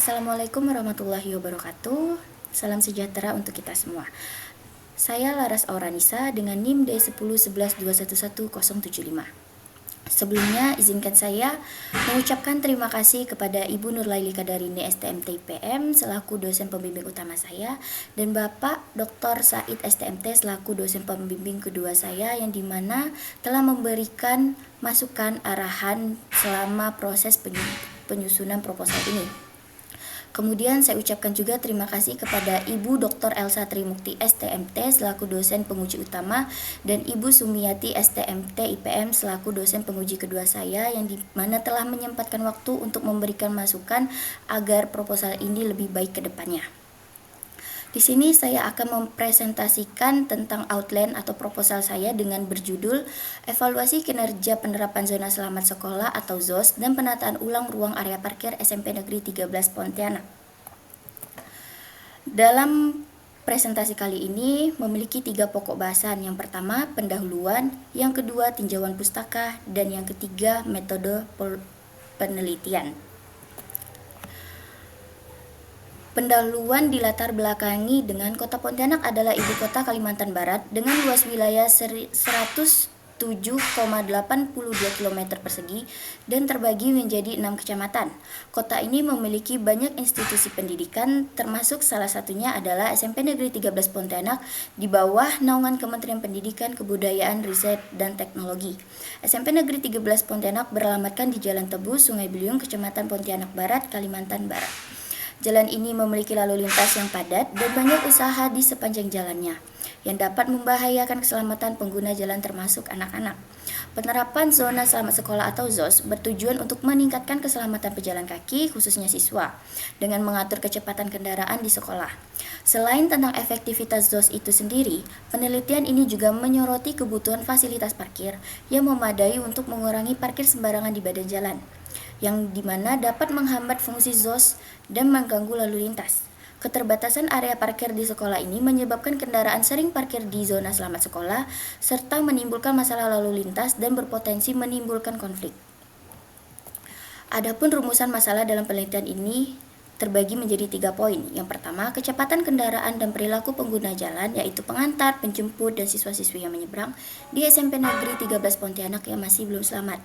Assalamualaikum warahmatullahi wabarakatuh. Salam sejahtera untuk kita semua. Saya Laras Auranisa dengan NIM D1011211075. Sebelumnya, izinkan saya mengucapkan terima kasih kepada Ibu Nurlaili Kadarini STMT IPM selaku dosen pembimbing utama saya dan Bapak Dr. Said STMT selaku dosen pembimbing kedua saya yang dimana telah memberikan masukan arahan selama proses penyusunan proposal ini. Kemudian saya ucapkan juga terima kasih kepada Ibu Dr. Elsa Trimukti STMT selaku dosen penguji utama dan Ibu Sumiati STMT IPM selaku dosen penguji kedua saya yang dimana telah menyempatkan waktu untuk memberikan masukan agar proposal ini lebih baik ke depannya. Di sini saya akan mempresentasikan tentang outline atau proposal saya dengan berjudul Evaluasi Kinerja Penerapan Zona Selamat Sekolah atau ZOS dan Penataan Ulang Ruang Area Parkir SMP Negeri 13 Pontianak. Dalam presentasi kali ini memiliki 3 pokok bahasan. Yang pertama, pendahuluan, yang kedua, tinjauan pustaka, dan yang ketiga, metode penelitian. Pendahuluan dilatar belakangi dengan Kota Pontianak adalah ibu kota Kalimantan Barat dengan luas wilayah 107,82 km persegi dan terbagi menjadi 6 kecamatan. Kota ini memiliki banyak institusi pendidikan, termasuk salah satunya adalah SMP Negeri 13 Pontianak di bawah naungan Kementerian Pendidikan, Kebudayaan, Riset, dan Teknologi. SMP Negeri 13 Pontianak beralamatkan di Jalan Tebu, Sungai Beliung, Kecamatan Pontianak Barat, Kalimantan Barat. Jalan ini memiliki lalu lintas yang padat dan banyak usaha di sepanjang jalannya yang dapat membahayakan keselamatan pengguna jalan termasuk anak-anak. Penerapan zona selamat sekolah atau ZOS bertujuan untuk meningkatkan keselamatan pejalan kaki khususnya siswa dengan mengatur kecepatan kendaraan di sekolah. Selain tentang efektivitas ZOS itu sendiri, penelitian ini juga menyoroti kebutuhan fasilitas parkir yang memadai untuk mengurangi parkir sembarangan di badan jalan, yang dimana dapat menghambat fungsi ZOS dan mengganggu lalu lintas. Keterbatasan area parkir di sekolah ini menyebabkan kendaraan sering parkir di zona selamat sekolah, serta menimbulkan masalah lalu lintas dan berpotensi menimbulkan konflik. Adapun rumusan masalah dalam penelitian ini terbagi menjadi 3 poin. Yang pertama, kecepatan kendaraan dan perilaku pengguna jalan, yaitu pengantar, penjemput, dan siswa-siswi yang menyeberang di SMP Negeri 13 Pontianak yang masih belum selamat.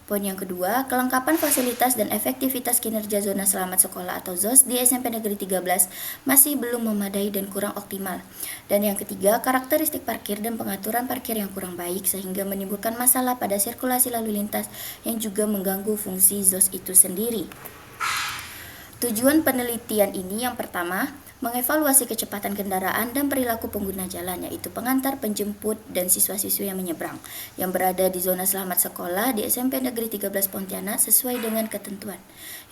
Poin yang kedua, kelengkapan fasilitas dan efektivitas kinerja zona selamat sekolah atau ZOS di SMP Negeri 13 masih belum memadai dan kurang optimal. Dan yang ketiga, karakteristik parkir dan pengaturan parkir yang kurang baik sehingga menimbulkan masalah pada sirkulasi lalu lintas yang juga mengganggu fungsi ZOS itu sendiri. Tujuan penelitian ini yang pertama, mengevaluasi kecepatan kendaraan dan perilaku pengguna jalan, yaitu pengantar, penjemput, dan siswa-siswi yang menyeberang yang berada di zona selamat sekolah di SMP Negeri 13 Pontianak sesuai dengan ketentuan.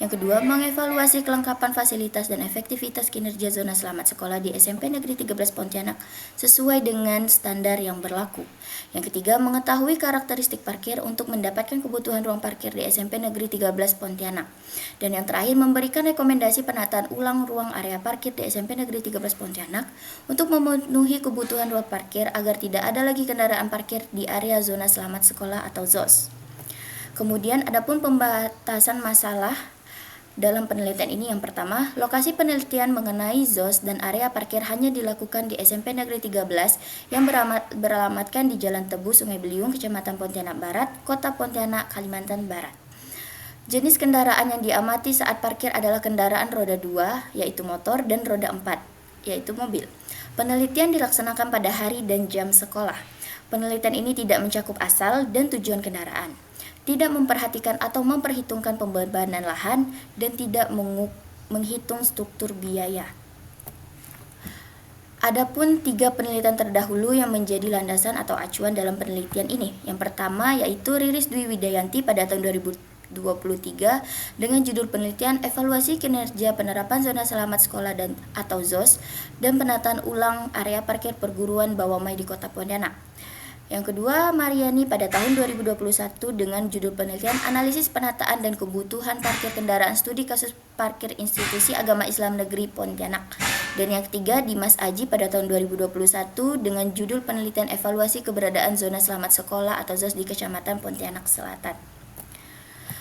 Yang kedua, mengevaluasi kelengkapan fasilitas dan efektivitas kinerja zona selamat sekolah di SMP Negeri 13 Pontianak sesuai dengan standar yang berlaku. Yang ketiga, mengetahui karakteristik parkir untuk mendapatkan kebutuhan ruang parkir di SMP Negeri 13 Pontianak. Dan yang terakhir, memberikan rekomendasi penataan ulang ruang area parkir di SMP Negeri 13 Pontianak untuk memenuhi kebutuhan ruang parkir agar tidak ada lagi kendaraan parkir di area zona selamat sekolah atau ZOS. Kemudian adapun pembatasan masalah dalam penelitian ini yang pertama, lokasi penelitian mengenai ZOS dan area parkir hanya dilakukan di SMP Negeri 13 yang beralamatkan di Jalan Tebu, Sungai Beliung, Kecamatan Pontianak Barat, Kota Pontianak, Kalimantan Barat. Jenis kendaraan yang diamati saat parkir adalah kendaraan roda 2, yaitu motor, dan roda 4, yaitu mobil. Penelitian dilaksanakan pada hari dan jam sekolah. Penelitian ini tidak mencakup asal dan tujuan kendaraan, tidak memperhatikan atau memperhitungkan pembebanan lahan, dan tidak menghitung struktur biaya. Adapun 3 penelitian terdahulu yang menjadi landasan atau acuan dalam penelitian ini. Yang pertama yaitu Riris Dwi Widayanti pada tahun 2023 dengan judul penelitian Evaluasi Kinerja Penerapan Zona Selamat Sekolah dan atau ZOS dan Penataan Ulang Area Parkir Perguruan Bawamai di Kota Pontianak. Yang kedua, Mariani pada tahun 2021 dengan judul penelitian Analisis Penataan dan Kebutuhan Parkir Kendaraan Studi Kasus Parkir Institusi Agama Islam Negeri Pontianak. Dan yang ketiga, Dimas Aji pada tahun 2021 dengan judul penelitian Evaluasi Keberadaan Zona Selamat Sekolah atau ZOS di Kecamatan Pontianak Selatan.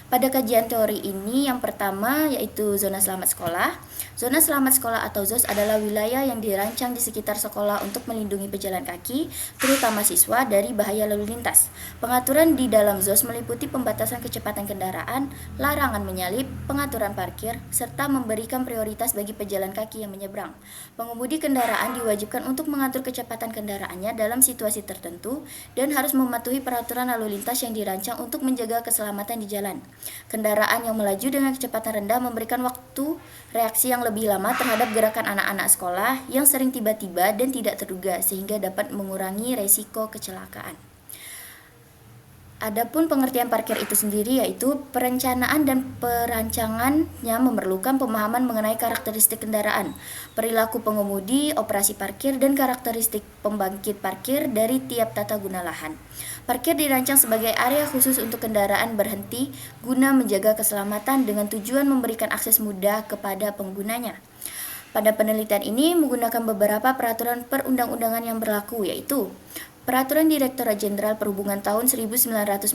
Pada kajian teori ini, yang pertama yaitu zona selamat sekolah. Zona selamat sekolah atau ZOS adalah wilayah yang dirancang di sekitar sekolah untuk melindungi pejalan kaki, terutama siswa, dari bahaya lalu lintas. Pengaturan di dalam ZOS meliputi pembatasan kecepatan kendaraan, larangan menyalip, pengaturan parkir, serta memberikan prioritas bagi pejalan kaki yang menyeberang. Pengemudi kendaraan diwajibkan untuk mengatur kecepatan kendaraannya dalam situasi tertentu dan harus mematuhi peraturan lalu lintas yang dirancang untuk menjaga keselamatan di jalan. Kendaraan yang melaju dengan kecepatan rendah memberikan waktu reaksi yang lebih lama terhadap gerakan anak-anak sekolah yang sering tiba-tiba dan tidak terduga sehingga dapat mengurangi resiko kecelakaan. Adapun pengertian parkir itu sendiri yaitu perencanaan dan perancangannya memerlukan pemahaman mengenai karakteristik kendaraan, perilaku pengemudi, operasi parkir, dan karakteristik pembangkit parkir dari tiap tata guna lahan. Parkir dirancang sebagai area khusus untuk kendaraan berhenti guna menjaga keselamatan dengan tujuan memberikan akses mudah kepada penggunanya. Pada penelitian ini menggunakan beberapa peraturan perundang-undangan yang berlaku yaitu Peraturan Direktorat Jenderal Perhubungan tahun 1998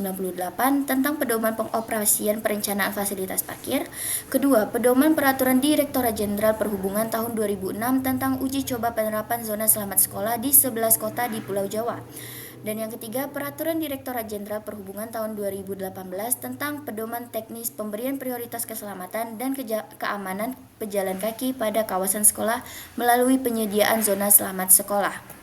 tentang pedoman pengoperasian perencanaan fasilitas parkir. Kedua, pedoman Peraturan Direktorat Jenderal Perhubungan tahun 2006 tentang uji coba penerapan zona selamat sekolah di 11 kota di Pulau Jawa. Dan yang ketiga, Peraturan Direktorat Jenderal Perhubungan tahun 2018 tentang pedoman teknis pemberian prioritas keselamatan dan keamanan pejalan kaki pada kawasan sekolah melalui penyediaan zona selamat sekolah.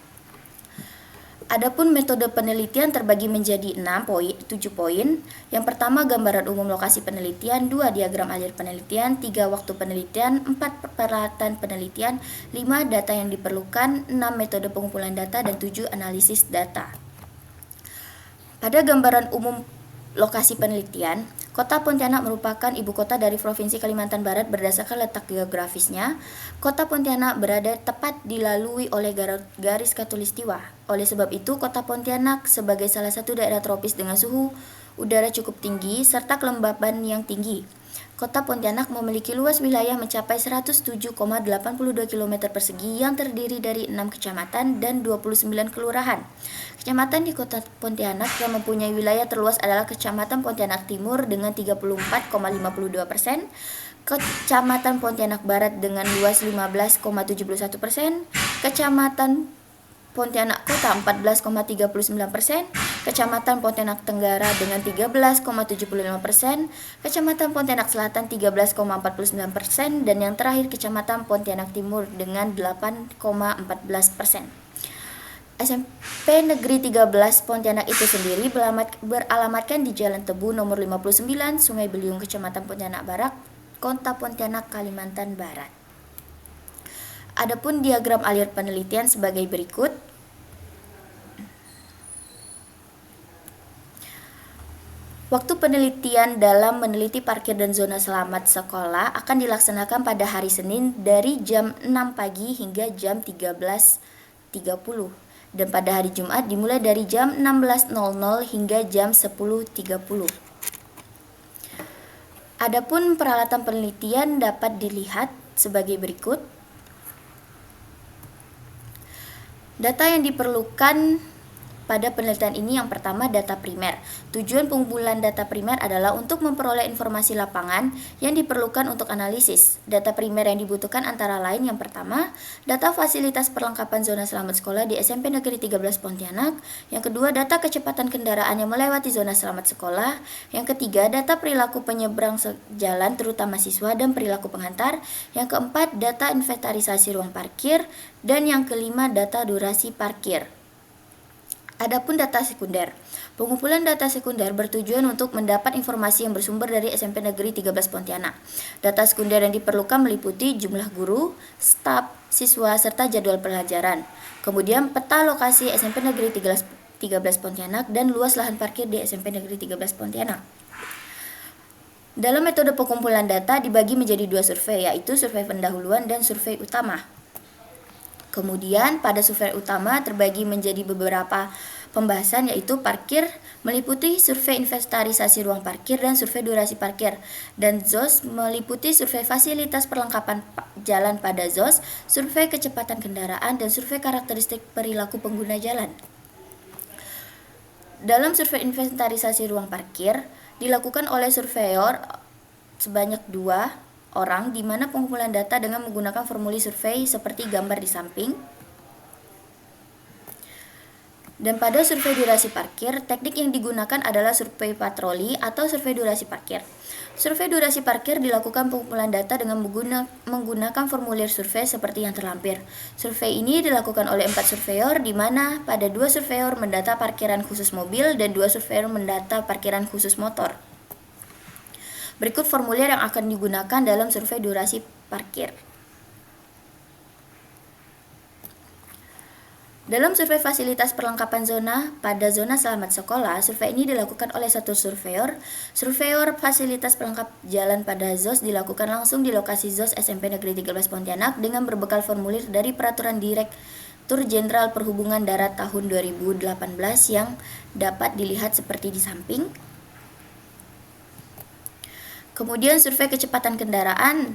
Adapun metode penelitian terbagi menjadi 7 poin. Yang pertama, gambaran umum lokasi penelitian, 2 diagram alir penelitian, 3 waktu penelitian, 4 peralatan penelitian, 5 data yang diperlukan, 6 metode pengumpulan data, dan 7 analisis data. Pada gambaran umum lokasi penelitian, Kota Pontianak merupakan ibu kota dari Provinsi Kalimantan Barat berdasarkan letak geografisnya. Kota Pontianak berada tepat dilalui oleh garis khatulistiwa. Oleh sebab itu, Kota Pontianak sebagai salah satu daerah tropis dengan suhu udara cukup tinggi serta kelembaban yang tinggi. Kota Pontianak memiliki luas wilayah mencapai 107,82 km persegi yang terdiri dari 6 kecamatan dan 29 kelurahan. Kecamatan di Kota Pontianak yang mempunyai wilayah terluas adalah Kecamatan Pontianak Timur dengan 34,52%, Kecamatan Pontianak Barat dengan luas 15,71%, Kecamatan Pontianak Kota 14,39%, Kecamatan Pontianak Tenggara dengan 13,75%, Kecamatan Pontianak Selatan 13,49%, dan yang terakhir Kecamatan Pontianak Timur dengan 8,14%. SMP Negeri 13 Pontianak itu sendiri beralamatkan di Jalan Tebu nomor 59, Sungai Beliung, Kecamatan Pontianak Barat, Kota Pontianak, Kalimantan Barat. Adapun diagram alir penelitian sebagai berikut. Waktu penelitian dalam meneliti parkir dan zona selamat sekolah akan dilaksanakan pada hari Senin dari jam 6 pagi hingga jam 13.30 dan pada hari Jumat dimulai dari jam 16.00 hingga jam 10.30. Adapun peralatan penelitian dapat dilihat sebagai berikut. Data yang diperlukan pada penelitian ini yang pertama data primer. Tujuan pengumpulan data primer adalah untuk memperoleh informasi lapangan yang diperlukan untuk analisis. Data primer yang dibutuhkan antara lain yang pertama, data fasilitas perlengkapan zona selamat sekolah di SMP Negeri 13 Pontianak. Yang kedua, data kecepatan kendaraan yang melewati zona selamat sekolah. Yang ketiga, data perilaku penyeberang jalan terutama siswa dan perilaku pengantar. Yang keempat, data inventarisasi ruang parkir. Dan yang kelima, data durasi parkir. Adapun data sekunder. Pengumpulan data sekunder bertujuan untuk mendapat informasi yang bersumber dari SMP Negeri 13 Pontianak. Data sekunder yang diperlukan meliputi jumlah guru, staf, siswa, serta jadwal pelajaran. Kemudian peta lokasi SMP Negeri 13 Pontianak dan luas lahan parkir di SMP Negeri 13 Pontianak. Dalam metode pengumpulan data dibagi menjadi 2 survei, yaitu survei pendahuluan dan survei utama. Kemudian pada survei utama terbagi menjadi beberapa pembahasan, yaitu parkir meliputi survei inventarisasi ruang parkir dan survei durasi parkir, dan ZOS meliputi survei fasilitas perlengkapan jalan pada ZOS, survei kecepatan kendaraan, dan survei karakteristik perilaku pengguna jalan. Dalam survei inventarisasi ruang parkir dilakukan oleh surveyor sebanyak 2 orang, di mana pengumpulan data dengan menggunakan formulir survei seperti gambar di samping. Dan pada survei durasi parkir, teknik yang digunakan adalah survei patroli atau survei durasi parkir. Survei durasi parkir dilakukan pengumpulan data dengan menggunakan formulir survei seperti yang terlampir. Survei ini dilakukan oleh 4 surveyor, di mana pada 2 surveyor mendata parkiran khusus mobil dan 2 surveyor mendata parkiran khusus motor. Berikut formulir yang akan digunakan dalam survei durasi parkir. Dalam survei fasilitas perlengkapan zona pada zona selamat sekolah, survei ini dilakukan oleh 1 surveyor. Surveyor fasilitas pelengkap jalan pada ZOS dilakukan langsung di lokasi ZOS SMP Negeri 13 Pontianak dengan berbekal formulir dari Peraturan Direktur Jenderal Perhubungan Darat tahun 2018 yang dapat dilihat seperti di samping. Kemudian survei kecepatan kendaraan.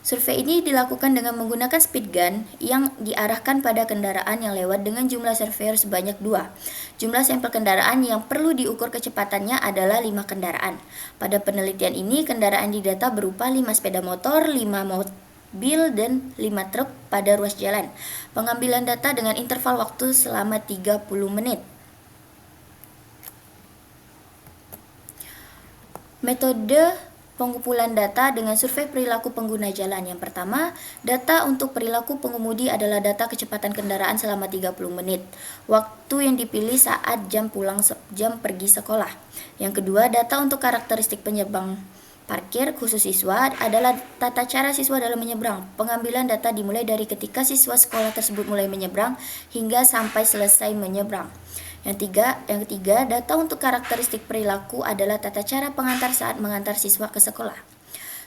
Survei ini dilakukan dengan menggunakan speed gun yang diarahkan pada kendaraan yang lewat dengan jumlah surveyor sebanyak 2. Jumlah sampel kendaraan yang perlu diukur kecepatannya adalah 5 kendaraan. Pada penelitian ini, kendaraan didata berupa 5 sepeda motor, 5 mobil, dan 5 truk pada ruas jalan. Pengambilan data dengan interval waktu selama 30 menit. Metode pengumpulan data dengan survei perilaku pengguna jalan. Yang pertama, data untuk perilaku pengemudi adalah data kecepatan kendaraan selama 30 menit. Waktu yang dipilih saat jam pergi sekolah. Yang kedua, data untuk karakteristik penyeberang parkir khusus siswa adalah tata cara siswa dalam menyeberang. Pengambilan data dimulai dari ketika siswa sekolah tersebut mulai menyeberang hingga sampai selesai menyeberang. Yang ketiga, data untuk karakteristik perilaku adalah tata cara pengantar saat mengantar siswa ke sekolah.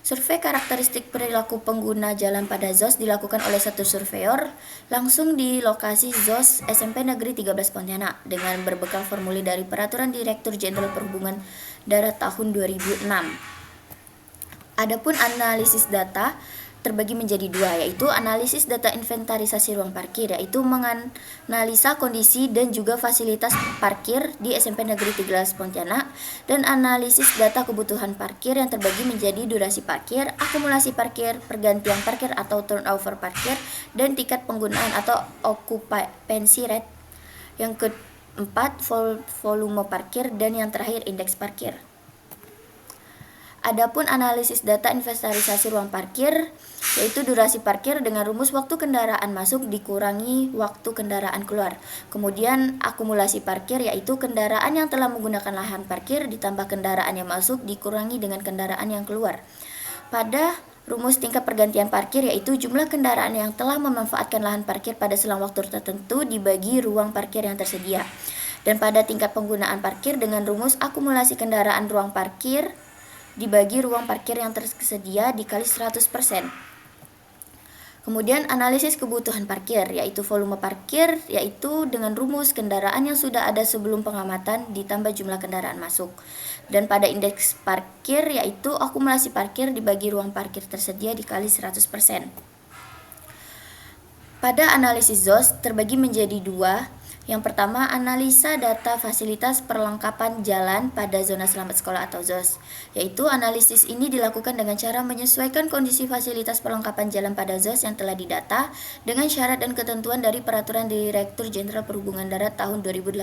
Survei karakteristik perilaku pengguna jalan pada ZOS dilakukan oleh 1 surveyor langsung di lokasi ZOS SMP Negeri 13 Pontianak dengan berbekal formulir dari Peraturan Direktur Jenderal Perhubungan Darat tahun 2006. Adapun analisis data terbagi menjadi 2, yaitu analisis data inventarisasi ruang parkir, yaitu menganalisa kondisi dan juga fasilitas parkir di SMP Negeri 13 Pontianak, dan analisis data kebutuhan parkir yang terbagi menjadi durasi parkir, akumulasi parkir, pergantian parkir atau turnover parkir, dan tingkat penggunaan atau occupancy rate. Yang keempat, volume parkir, dan yang terakhir indeks parkir. Adapun analisis data inventarisasi ruang parkir, yaitu durasi parkir dengan rumus waktu kendaraan masuk dikurangi waktu kendaraan keluar. Kemudian akumulasi parkir, yaitu kendaraan yang telah menggunakan lahan parkir ditambah kendaraan yang masuk dikurangi dengan kendaraan yang keluar. Pada rumus tingkat pergantian parkir, yaitu jumlah kendaraan yang telah memanfaatkan lahan parkir pada selang waktu tertentu dibagi ruang parkir yang tersedia. Dan pada tingkat penggunaan parkir dengan rumus akumulasi kendaraan ruang parkir dibagi ruang parkir yang tersedia dikali 100%. Kemudian analisis kebutuhan parkir, yaitu volume parkir, yaitu dengan rumus kendaraan yang sudah ada sebelum pengamatan ditambah jumlah kendaraan masuk. Dan pada indeks parkir, yaitu akumulasi parkir dibagi ruang parkir tersedia dikali 100%. Pada analisis ZOS terbagi menjadi 2. Yang pertama, analisa data fasilitas perlengkapan jalan pada zona selamat sekolah atau ZOS, yaitu analisis ini dilakukan dengan cara menyesuaikan kondisi fasilitas perlengkapan jalan pada ZOS yang telah didata dengan syarat dan ketentuan dari Peraturan Direktur Jenderal Perhubungan Darat tahun 2018.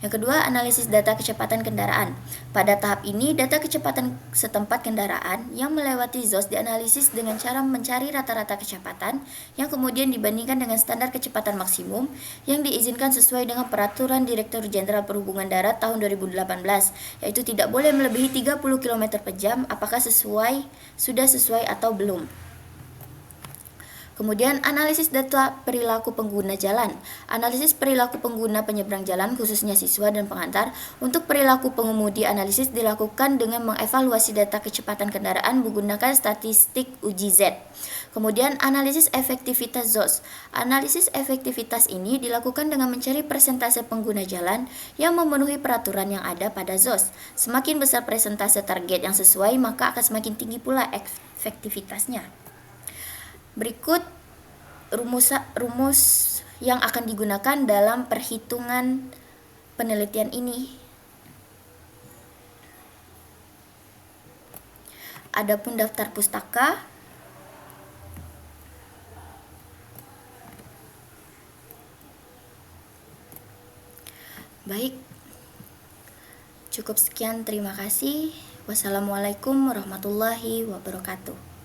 Yang kedua, analisis data kecepatan kendaraan. Pada tahap ini, data kecepatan setempat kendaraan yang melewati ZOS dianalisis dengan cara mencari rata-rata kecepatan yang kemudian dibandingkan dengan standar kecepatan maksimum yang diizinkan sesuai dengan Peraturan Direktur Jenderal Perhubungan Darat tahun 2018, yaitu tidak boleh melebihi 30 km per jam. Apakah sudah sesuai atau belum? Kemudian analisis data perilaku pengguna jalan. Analisis perilaku pengguna penyeberang jalan khususnya siswa dan pengantar. Untuk perilaku pengemudi, analisis dilakukan dengan mengevaluasi data kecepatan kendaraan menggunakan statistik uji Z. Kemudian analisis efektivitas ZOS. Analisis efektivitas ini dilakukan dengan mencari persentase pengguna jalan yang memenuhi peraturan yang ada pada ZOS. Semakin besar persentase target yang sesuai, maka akan semakin tinggi pula efektivitasnya. Berikut rumus yang akan digunakan dalam perhitungan penelitian ini. Adapun daftar pustaka, baik, cukup sekian, terima kasih. Wassalamualaikum warahmatullahi wabarakatuh.